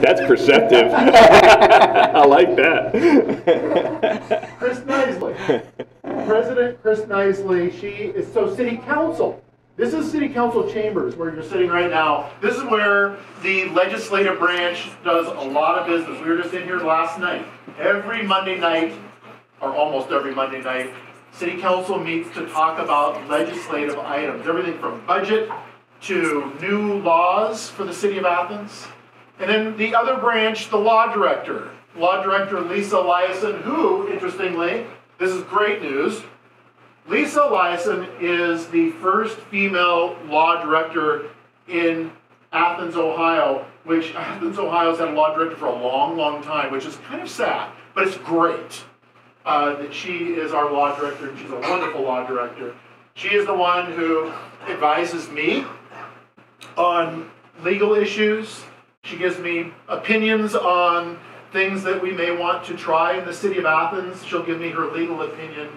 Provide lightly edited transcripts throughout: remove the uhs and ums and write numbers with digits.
That's perceptive. I like that. Chris Knisley. President Chris Knisley, she is City Council. This is City Council chambers where you're sitting right now. This is where the legislative branch does a lot of business. We were just in here last night. Every Monday night, or almost every Monday night, City Council meets to talk about legislative items. Everything from budget to new laws for the city of Athens. And then the other branch, the law director. Law director Lisa Eliason, who, interestingly, this is great news, Lisa Eliason is the first female law director in Athens, Ohio, which Athens, Ohio has had a law director for a long, long time, which is kind of sad, but it's great that she is our law director, and she's a wonderful law director. She is the one who advises me on legal issues. She gives me opinions on things that we may want to try in the city of Athens. She'll give me her legal opinion.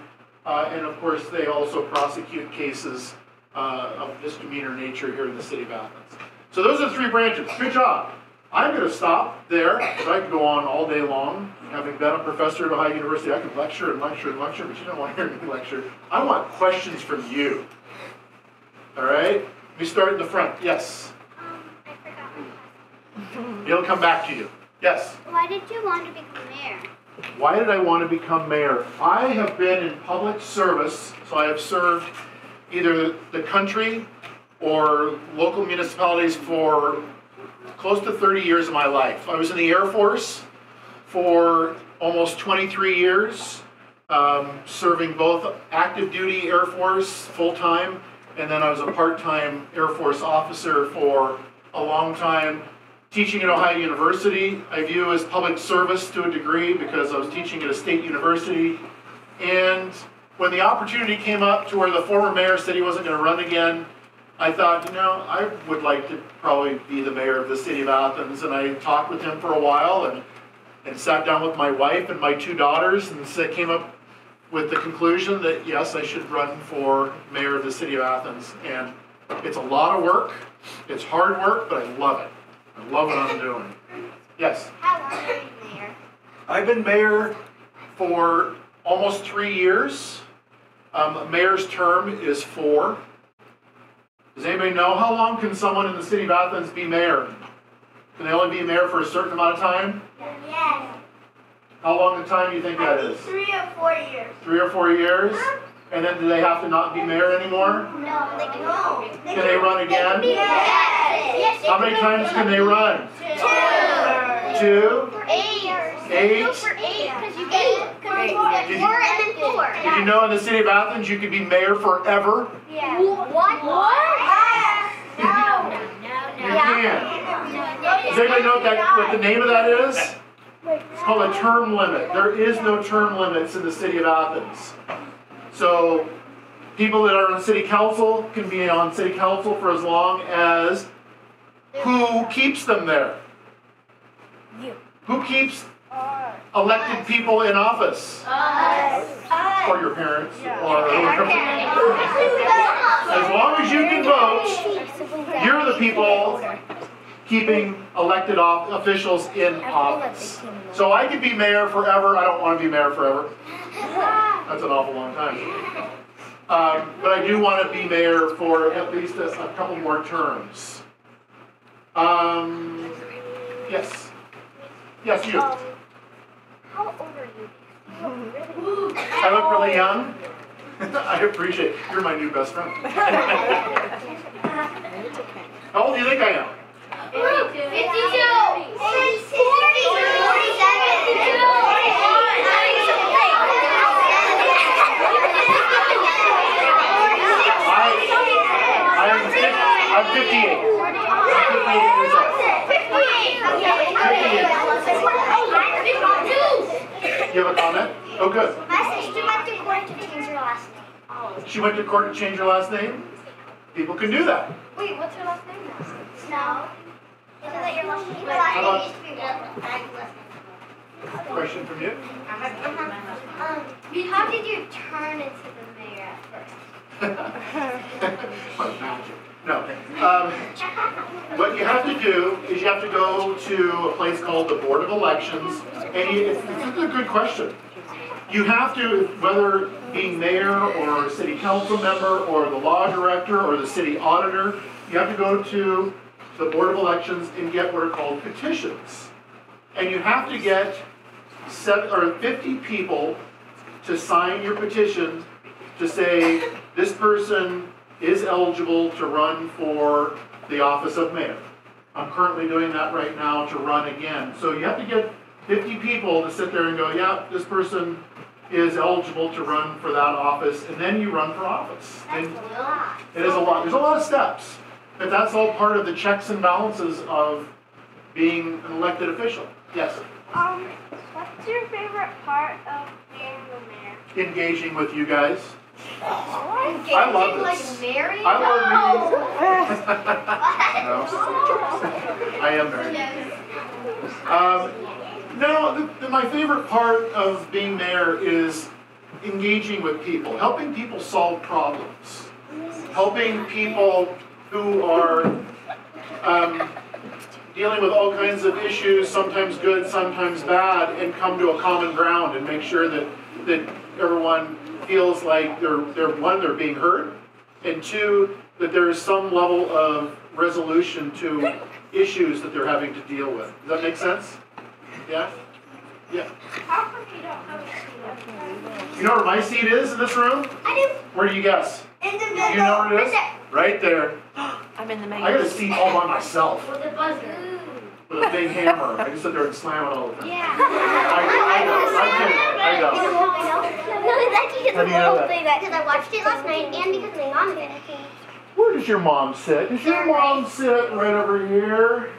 And of course, they also prosecute cases of misdemeanor nature here in the city of Athens. So those are the three branches. Good job. I'm going to stop there, because I could go on all day long. Having been a professor at Ohio University, I could lecture and lecture and lecture, but you don't want to hear me lecture. I want questions from you. All right? Let me start in the front. Yes? I forgot my question. It'll come back to you. Yes? Why did you want to become mayor? Why did I want to become mayor? I have been in public service, so I have served either the country or local municipalities for close to 30 years of my life. I was in the Air Force for almost 23 years, serving both active duty Air Force full-time, and then I was a part-time Air Force officer for a long time. Teaching at Ohio University, I view as public service to a degree because I was teaching at a state university. And when the opportunity came up to where the former mayor said he wasn't going to run again, I thought, I would like to probably be the mayor of the city of Athens. And I talked with him for a while and sat down with my wife and my two daughters and came up with the conclusion that, yes, I should run for mayor of the city of Athens. And it's a lot of work. It's hard work, but I love it. I love what I'm doing. Yes? How long are you mayor? I've been mayor for almost 3 years. A mayor's term is 4. Does anybody know how long can someone in the city of Athens be mayor? Can they only be mayor for a certain amount of time? Yes. How long a time do you think that is? 3 or 4 years. 3 or 4 years? And then do they have to not be mayor anymore? No, they can. Can they run again? Yes. How many times can they run? 2? 2? 8. 8? Go for 8 because you get 4 and then 4. Did you know in the city of Athens you could be mayor forever? Yeah. What? No. You can. Does anybody know what the name of that is? It's called a term limit. There is no term limits in the city of Athens. So people that are on city council can be on city council for as long as who keeps them there? You. Who keeps elected people in office? Us. Or your parents. Or as long as you can vote, you're the people keeping elected officials in office. So I could be mayor forever. I don't want to be mayor forever. That's an awful long time. But I do want to be mayor for at least a couple more terms. Yes. Yes, you. How old are you? I look really young. I appreciate it. You're my new best friend. How old do you think I am? 52. I'm 58. I'm 58 years old. 58. You have a comment? Oh, good. My sister went to court to change her last name. She went to court to change her last name? People can do that. Wait, what's her last name now? Snow. Isn't that your last name? Your last name used to be what? Question from you? How did you turn into the mayor at first? My magic. No. What you have to do is you have to go to a place called the Board of Elections, and it's a good question. You have to, whether being mayor or city council member or the law director or the city auditor, you have to go to the Board of Elections and get what are called petitions. And you have to get 50 people to sign your petition to say this person is eligible to run for the office of mayor. I'm currently doing that right now to run again. So you have to get 50 people to sit there and go, yeah, this person is eligible to run for that office, and then you run for office. And it is a lot. There's a lot of steps, but that's all part of the checks and balances of being an elected official. Yes? What's your favorite part of being the mayor? Engaging with you guys. Engaging, I love this. Like Mary? I love meetings. No. I am married. No, my favorite part of being mayor is engaging with people, helping people solve problems, helping people who are dealing with all kinds of issues, sometimes good, sometimes bad, and come to a common ground and make sure that everyone feels like they're being heard, and two, that there is some level of resolution to issues that they're having to deal with. Does that make sense? Yeah? Yeah. How come you don't have a seat? You know where my seat is in this room? I do. Where do you guess? In the middle. You know where it is? Right there. I'm in the main. I got a seat all by myself With a buzzer. with a big hammer. I just sit there and slam it all the time. Yeah. I know. No, it's actually just How a do you know little that? thing because I watched it last night and because my mom did it. Where does your mom sit? Does your mom sit right over here?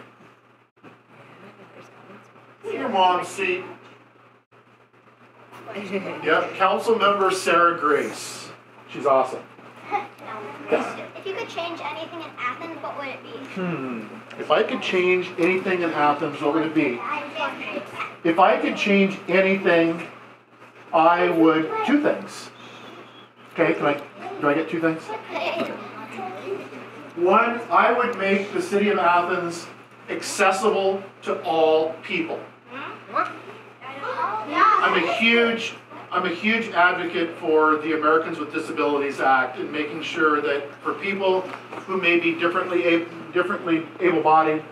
Your mom's seat. Yep, Council Member Sarah Grace. She's awesome. If you could change anything in Athens, what would it be? If I could change anything in Athens, what would it be? If I could change anything, I would, two things. Okay, do I get two things? One, I would make the city of Athens accessible to all people. I'm a huge advocate for the Americans with Disabilities Act and making sure that for people who may be differently able-bodied,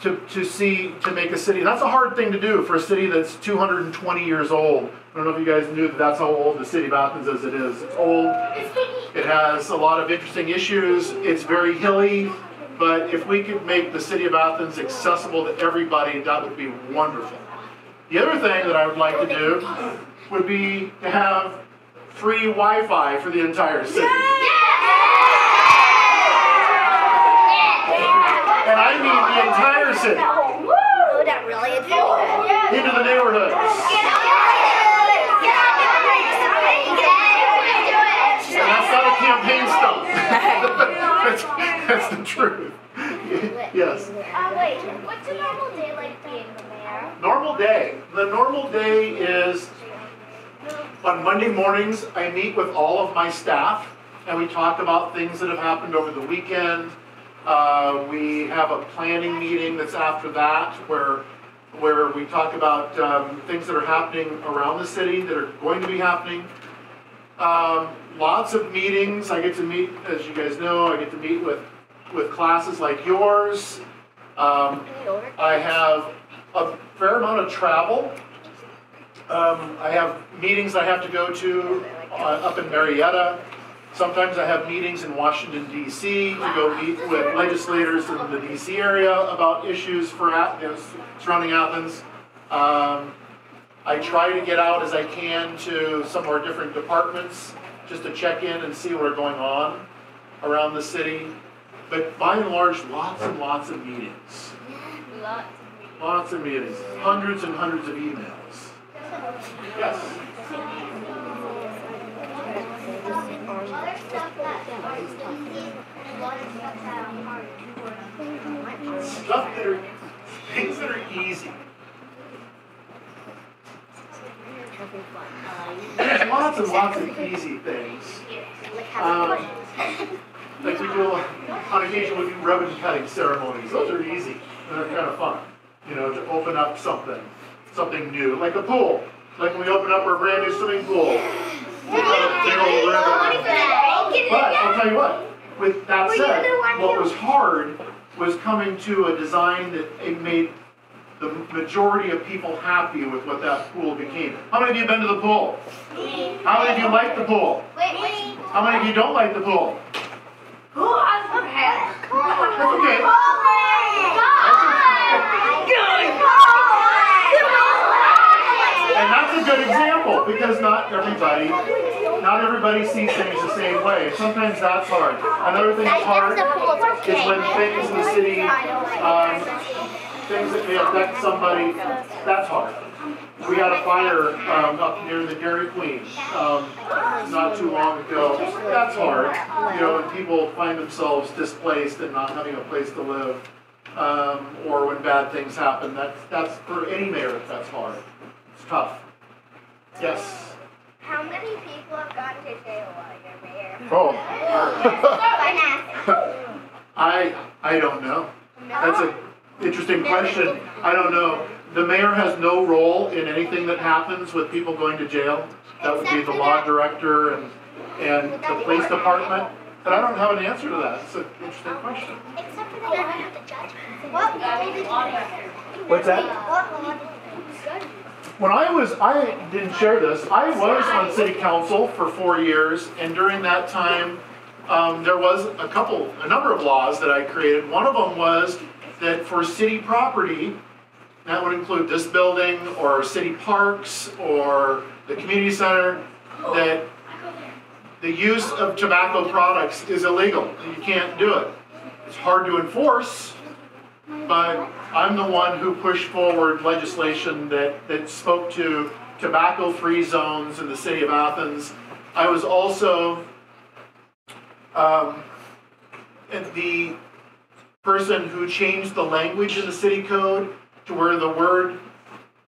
to make a city. That's a hard thing to do for a city that's 220 years old. I don't know if you guys knew that's how old the city of Athens is. It is. It's old. It has a lot of interesting issues. It's very hilly. But if we could make the city of Athens accessible to everybody, that would be wonderful. The other thing that I would like to do would be to have free Wi-Fi for the entire city. And I mean the entire city. Oh, that really is good. Into the neighborhoods. And that's not a campaign stunt. That's the truth. Yes. Wait, what's a normal day like being the mayor? Normal day. The normal day is on Monday mornings, I meet with all of my staff and we talk about things that have happened over the weekend. We have a planning meeting that's after that where we talk about things that are happening around the city that are going to be happening. Lots of meetings. I get to meet, as you guys know, I get to meet with classes like yours. I have a fair amount of travel. I have meetings I have to go to up in Marietta. Sometimes I have meetings in Washington, D.C. to go meet with legislators in the D.C. area about issues surrounding Athens. I try to get out as I can to some of our different departments just to check in and see what are going on around the city. But by and large, lots and lots of meetings. Lots of meetings. Hundreds and hundreds of emails. Yes? Other stuff that are easy, and a lot of stuff that are hard. Things that are easy. having fun. There's lots and lots of easy things. Like having fun. Like we do, on occasion we do ribbon cutting ceremonies. Those are easy and they're kind of fun. You know, to open up something new, like a pool. Like when we open up our brand new swimming pool. We cut a big old ribbon. But I'll tell you what. With that said, what was hard was coming to a design that it made the majority of people happy with what that pool became. How many of you have been to the pool? How many of you like the pool? How many of you don't like the pool? That's okay. And that's a good example because not everybody sees things the same way. Sometimes that's hard. Another thing that's hard is when things in the city, things that may affect somebody, that's hard. We had a fire up near the Dairy Queen not too long ago. That's hard. You know, when people find themselves displaced and not having a place to live, or when bad things happen. That's for any mayor. That's hard. It's tough. Yes. How many people have gone to jail while you're mayor? Oh. I don't know. That's an interesting question. I don't know. The mayor has no role in anything that happens with people going to jail. That would be the law director and the police department. But I don't have an answer to that. It's an interesting question. Except for the judge. What's that? When I didn't share this, I was on city council for 4 years, and during that time, there was a number of laws that I created. One of them was that for city property, that would include this building or city parks or the community center, that the use of tobacco products is illegal. You can't do it. It's hard to enforce, but I'm the one who pushed forward legislation that spoke to tobacco-free zones in the city of Athens. I was also the person who changed the language in the city code to where the word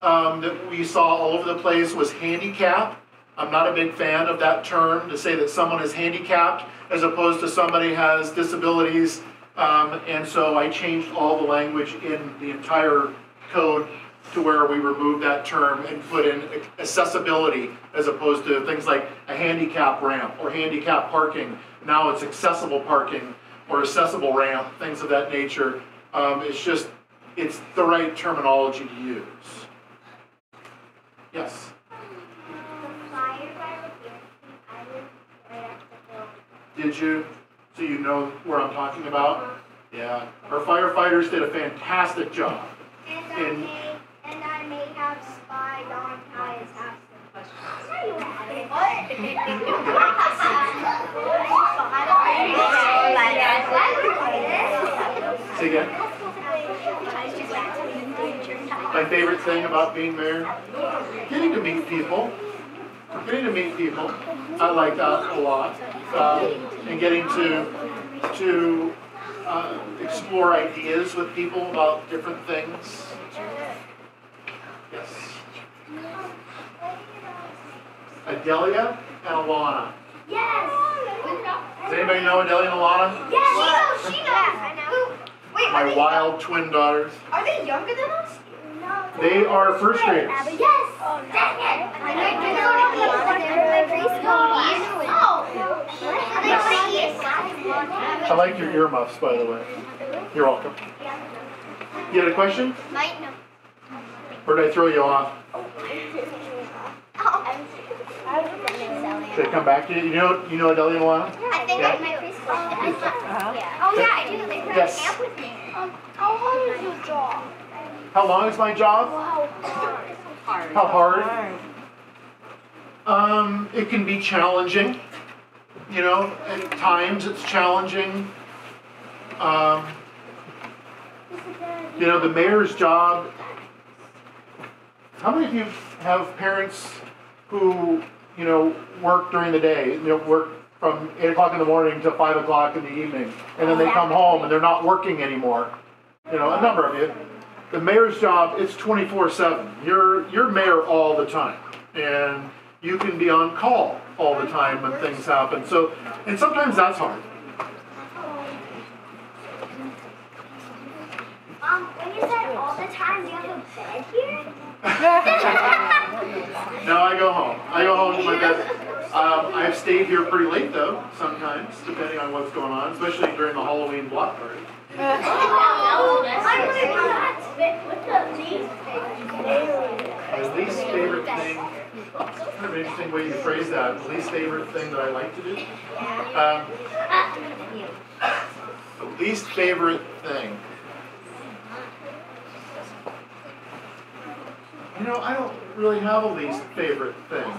that we saw all over the place was handicap. I'm not a big fan of that term, to say that someone is handicapped as opposed to somebody has disabilities. And so I changed all the language in the entire code to where we removed that term and put in accessibility as opposed to things like a handicap ramp or handicap parking. Now it's accessible parking or accessible ramp, things of that nature. It's the right terminology to use. Yes? Did you? So you know where I'm talking about? Yeah. Our firefighters did a fantastic job. And I may have spied on Ty's house. Say again? My favorite thing about being mayor? Getting to meet people. I like that a lot. And getting to explore ideas with people about different things. Yes. Adelia and Alana. Yes. Does anybody know Adelia and Alana? Yes. She knows. I know. Wait, My wild twin daughters. Are they younger than us? No. They are first graders. Yes. Oh, dang it. I like your earmuffs, by the way. You're welcome. You had a question? Might know. Or did I throw you off? Should I come back to you? You know Adelia and Alana? I think Yeah. at my preschool. Yeah. Oh yeah, I do. They were Yes. at camp with me. How long is your job? How long is my job? How hard? It can be challenging. You know, at times it's challenging. You know, the mayor's job. How many of you have parents who, you know, work during the day? You know, work from 8 o'clock in the morning to 5 o'clock in the evening, and then they come home and they're not working anymore. You know, a number of you. The mayor's job, it's 24/7. You're mayor all the time. and you can be on call all the time when things happen. So, and sometimes that's hard. When you said all the time, do you have a bed here? No, I go home. I go home to my bed. I've stayed here pretty late though, sometimes, depending on what's going on, especially during the Halloween block party. What's the least My least favorite thing, kind of an interesting way you phrase that, the least favorite thing that I like to do. The least favorite thing. You know, I don't really have a least favorite thing.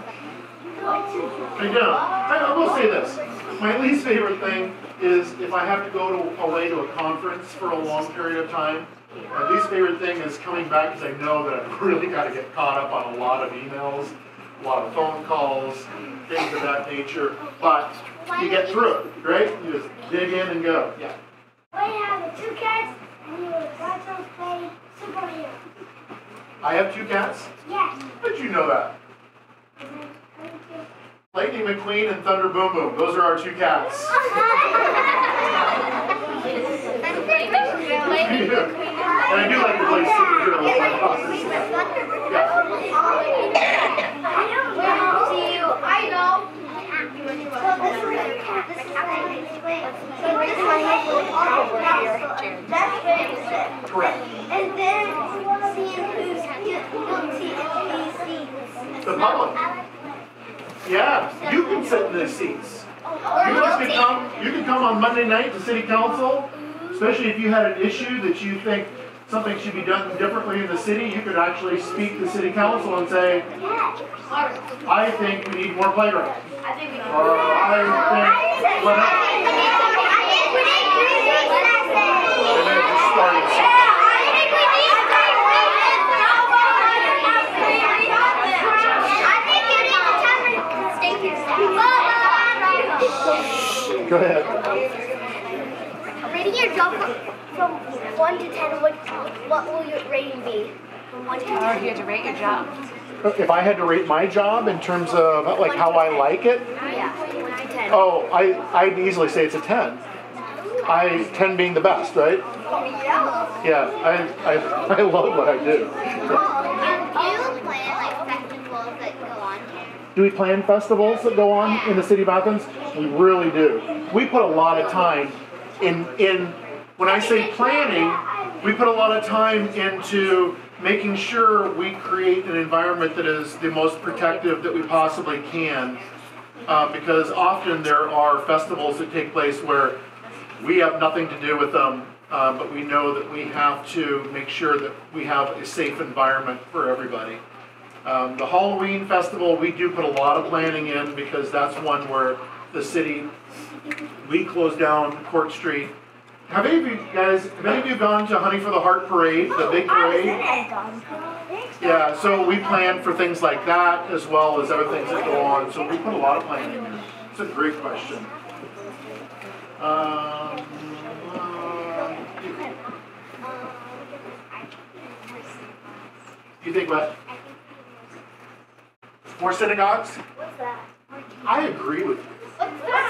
I don't. I will say this. My least favorite thing is if I have to go away to a conference for a long period of time. My least favorite thing is coming back because I know that I've really got to get caught up on a lot of emails, a lot of phone calls, things of that nature. But you get through it, right? You just dig in and go. Yeah. I have 2 cats, and you would watch them play superhero. I have 2 cats? Yes. How did you know that? Lightning McQueen and Thunder Boom Boom. Those are our 2 cats. And I do like to play superhero with my daughters. Correct. And then seeing who's guilty and The public. Yeah, you can sit in those seats. You can come on Monday night to City Council, especially if you had an issue that you think something should be done differently in the city. You could actually speak to City Council and say, I think we need more playgrounds. Or I think whatever. And then just started something. Go ahead. Rating your job from 1 to 10, what will your rating be? From 1 to 10? Oh, you had to rate your job. If I had to rate my job in terms of like how I like it, Yeah, 1 to 10. oh, I'd easily say it's a 10. 10 being the best, right? Yeah, I love what I do. Do you plan like festivals that go on here? Do we plan festivals that go on in the city of Athens? We really do. We put a lot of time in when I say planning, we put a lot of time into making sure we create an environment that is the most protective that we possibly can. Because often there are festivals that take place where we have nothing to do with them, but we know that we have to make sure that we have a safe environment for everybody. The Halloween festival, we do put a lot of planning in because that's one where the city, we close down Court Street. Have any of you gone to Honey for the Heart Parade, the big parade? Yeah, so we plan for things like that as well as other things that go on. So we put a lot of planning in. It's a great question. You think what? More synagogues? What's that? I agree with you. What's that?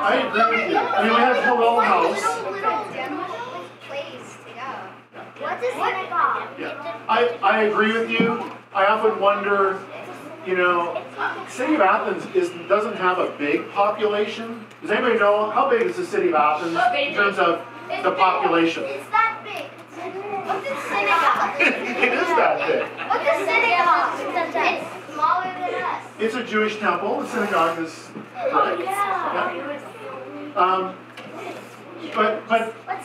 I agree with you. I mean, we have Hillel House. Place to go. What's a synagogue? Yeah, I agree with you. I often wonder, you know, city of Athens doesn't have a big population. Does anybody know how big is the city of Athens in terms of the population? It's that big. What's a synagogue? It is that big. What's a synagogue? It's smaller than us. It's a Jewish temple. The synagogue is right. Yeah. But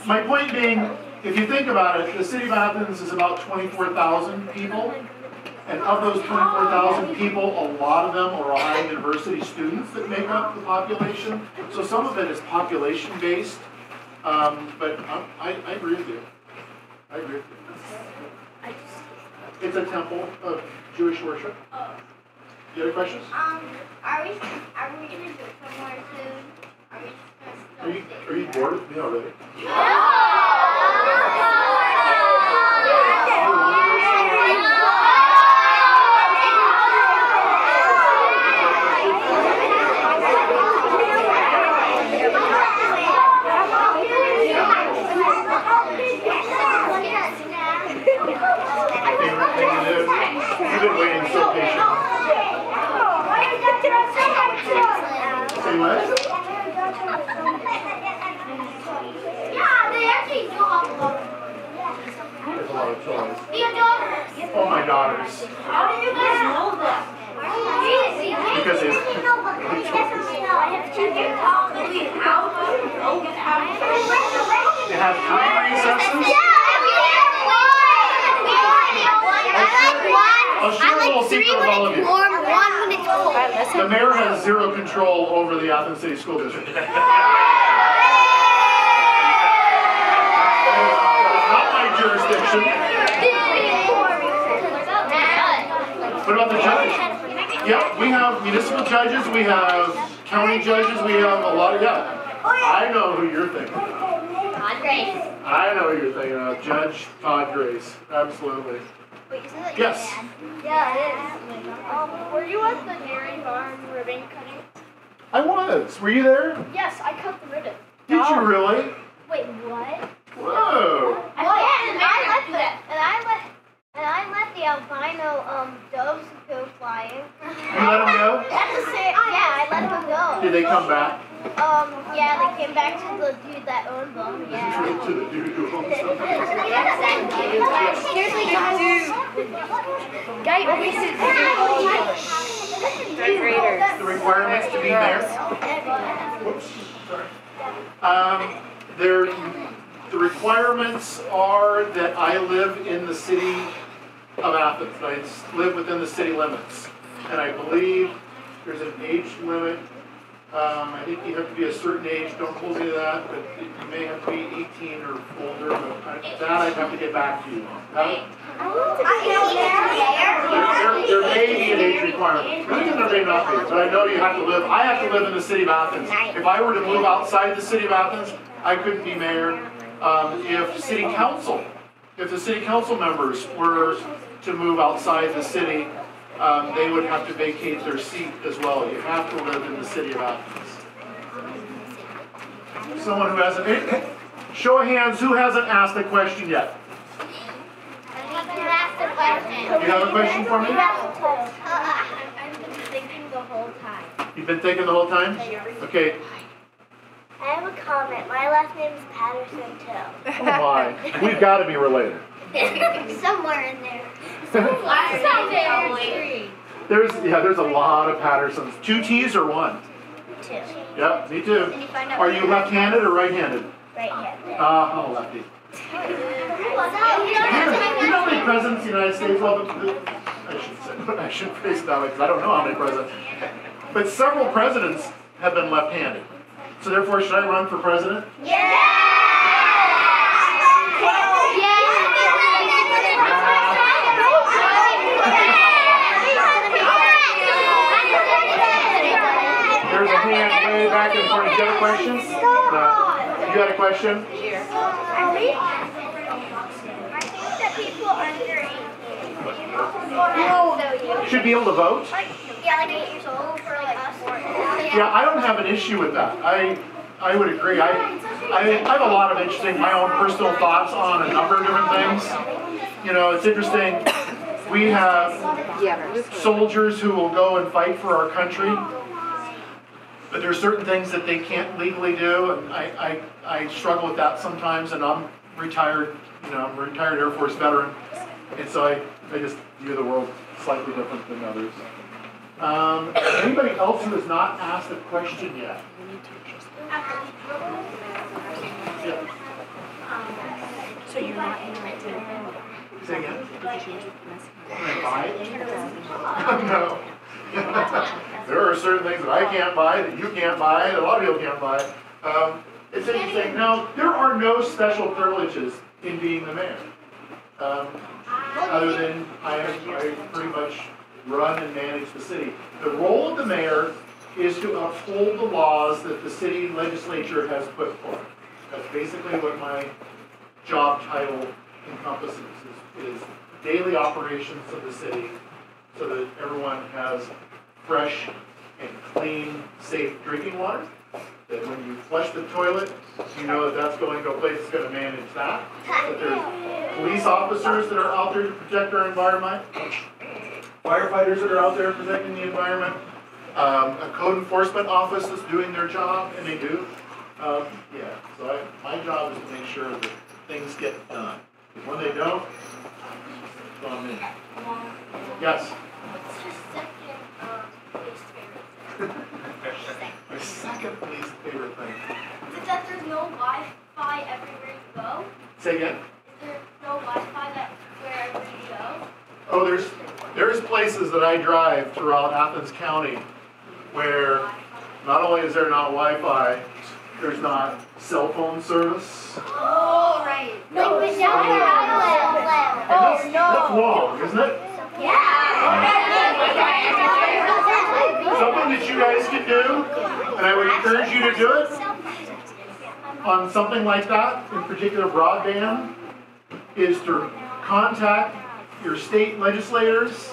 my point being, if you think about it, the city of Athens is about 24,000 people. And of those 24,000 people, a lot of them are Ohio University students that make up the population. So some of it is population-based. But I agree with you. I agree with you. It's a temple of Jewish worship. You have questions? Are we gonna do it somewhere soon? Are we just gonna Are you bored with me already? lot of toys. Your daughters. Oh, my daughters. How do you guys know that? Because they... I have two daughters. They have time recesses? I'll share a little secret with all of you. The mayor has zero control over the Athens City School District. That is not my jurisdiction. What about the judge? Yeah, we have municipal judges, we have county judges, we have a lot of, I know who you're thinking of. I know who you're thinking of. Judge Todd Grace. Absolutely. Wait, isn't that Yes. your dad? Yeah, it is. Were you at the dairy farm ribbon cutting? I was. Were you there? Yes, I cut the ribbon. Did you really? Wait, what? Whoa. And I let the albino doves go flying. You let them go? Yeah, I let them go. Did they come back? Yeah, they came back to the dude that owned them. Yeah. To the dude who owns them. Seriously, guys. Guy always The requirements to be mayor? Whoops. Sorry. The requirements are that I live in the city of Athens. I live within the city limits. And I believe there's an age limit. I think you have to be a certain age. Don't hold me to that, but you may have to be 18 or older. But that I'd have to get back to you on. There may be an age requirement. There may not be. But I know you have to live. I have to live in the city of Athens. If I were to move outside the city of Athens, I couldn't be mayor. If the city council members were to move outside the city, they would have to vacate their seat as well. You have to live in the city of Athens. Someone who hasn't, show of hands, who hasn't asked a question yet? You have a question for me? I've been thinking the whole time. You've been thinking the whole time? Okay. I have a comment. My last name is Patterson too. Oh my. We've got to be related. Somewhere in there. There's a lot of Pattersons. 2 T's or 1? 2. Yep, me too. Are you left-handed or right-handed? Right-handed. I'm a lefty. You know how many presidents of the United States? Well, I shouldn't phrase it that way because I don't know how many presidents. But several presidents have been left-handed. So therefore, should I run for president? There's a hand way back in front. You got a question? No. You got a question? I think that people under 18 Should be able to vote? like 8 years old for like us. Yeah, I don't have an issue with that. I would agree. I have a lot of interesting, my own personal thoughts on a number of different things. You know, it's interesting. We have soldiers who will go and fight for our country, but there are certain things that they can't legally do, and I struggle with that sometimes, and I'm retired, I'm a retired Air Force veteran, and so I just view the world slightly different than others. Anybody else who has not asked a question yet? Yeah. So you're not interested? Say again? Did you change the message? Can I buy it? No. There are certain things that I can't buy, that you can't buy, that a lot of people can't buy. It's interesting. Now, there are no special privileges in being the mayor. Other than I pretty much run and manage the city. The role of the mayor is to uphold the laws that the city legislature has put forth. That's basically what my job title encompasses, is daily operations of the city so that everyone has fresh and clean, safe drinking water. That when you flush the toilet, you know that that's going to a place that's going to manage that. That there's police officers that are out there to protect our environment. Firefighters that are out there protecting the environment. A code enforcement office that's doing their job, and they do. So my job is to make sure that things get done. When they don't, there's places that I drive throughout Athens County where not only is there not Wi-Fi, there's not cell phone service. Oh, right. That's wrong, isn't it? Something that you guys can do, and I would encourage you to do it, on something like that, in particular broadband, is to contact your state legislators,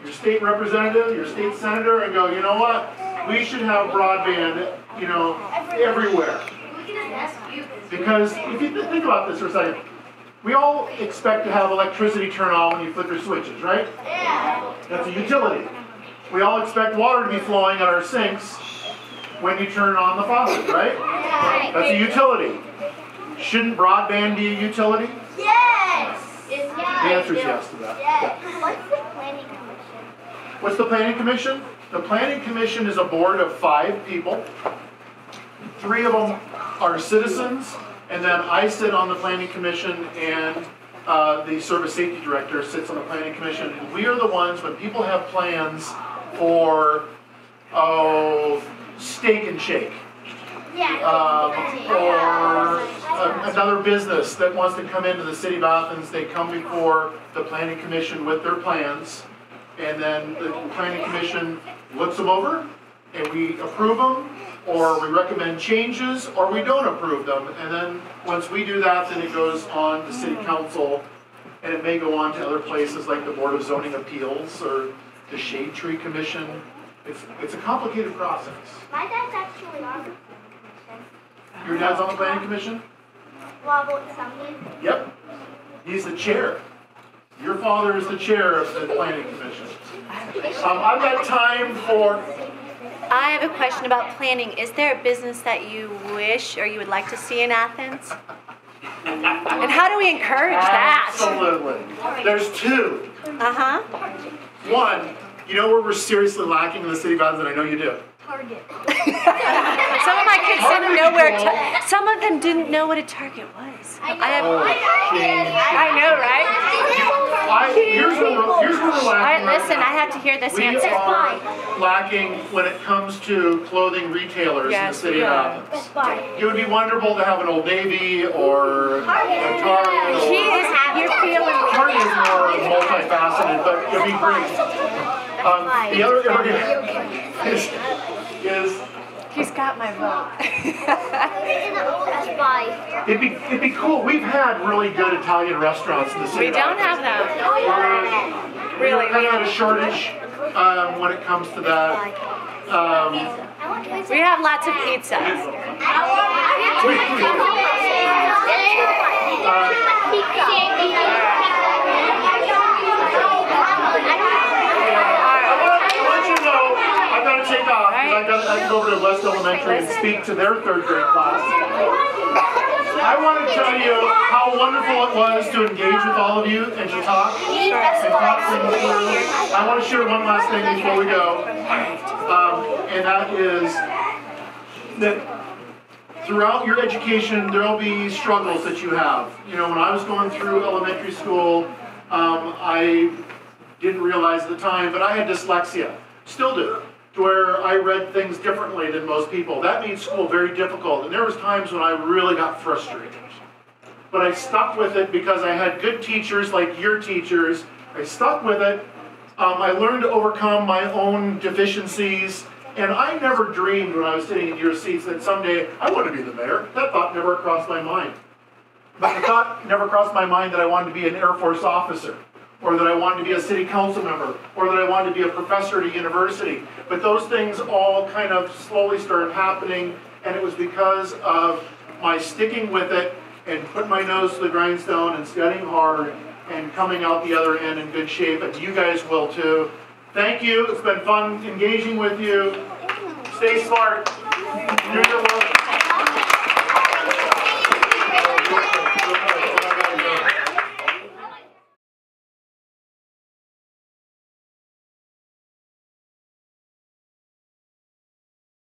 your state representative, your state senator, and go, you know what? We should have broadband, everywhere. Because if you think about this for a second, we all expect to have electricity turn on when you flip your switches, right? That's a utility. We all expect water to be flowing at our sinks when you turn on the faucet, right? That's a utility. Shouldn't broadband be a utility? Yes! The answer is yes to that. Yes. What's the planning commission? What's the planning commission? The planning commission is a board of 5 people. 3 of them are citizens, and then I sit on the planning commission, and the service safety director sits on the planning commission. And we are the ones, when people have plans for, Steak and Shake, or another business that wants to come into the city of Athens, they come before the planning commission with their plans, and then the planning commission looks them over, and we approve them, or we recommend changes, or we don't approve them. And then once we do that, then it goes on to city council, and it may go on to other places like the Board of Zoning Appeals or the Shade Tree Commission. It's a complicated process. My dad's actually on the planning commission. Your dad's on the planning commission? Well, what's something? Yep. He's the chair. Your father is the chair of the planning commission. I've got time for... I have a question about planning. Is there a business that you wish or you would like to see in Athens? And how do we encourage that? Absolutely. There's 2. Uh-huh. One, you know where we're seriously lacking in the city of Athens, and I know you do? Target. Some of my kids didn't know where. Some of them didn't know what a Target was. I know, right? Here's where we're lacking. Listen, I have to hear this answer. We are lacking when it comes to clothing retailers in the city of Athens. It would be wonderful to have an Old Navy or a Target. You're feeling. Target is more multifaceted, but it'd be great. The other area is He's got my vote. it'd be cool. We've had really good Italian restaurants in the city. We don't have that. Really, we have a shortage when it comes to that. We have lots of pizza. I've got to take off because I've got to go over to West Elementary and speak to their 3rd grade class. I want to tell you how wonderful it was to engage with all of you and to talk things through. I want to share one last thing before we go, and that is that throughout your education there will be struggles that you have. You know, when I was going through elementary school, I didn't realize at the time, but I had dyslexia. Still do, to where I read things differently than most people. That made school very difficult, and there was times when I really got frustrated. But I stuck with it because I had good teachers like your teachers. I stuck with it. I learned to overcome my own deficiencies, and I never dreamed when I was sitting in your seats that someday I want to be the mayor. That thought never crossed my mind. But the thought never crossed my mind that I wanted to be an Air Force officer, or that I wanted to be a city council member, or that I wanted to be a professor at a university. But those things all kind of slowly started happening, and it was because of my sticking with it and putting my nose to the grindstone and studying hard and coming out the other end in good shape, and you guys will too. Thank you. It's been fun engaging with you. Stay smart. Do your work.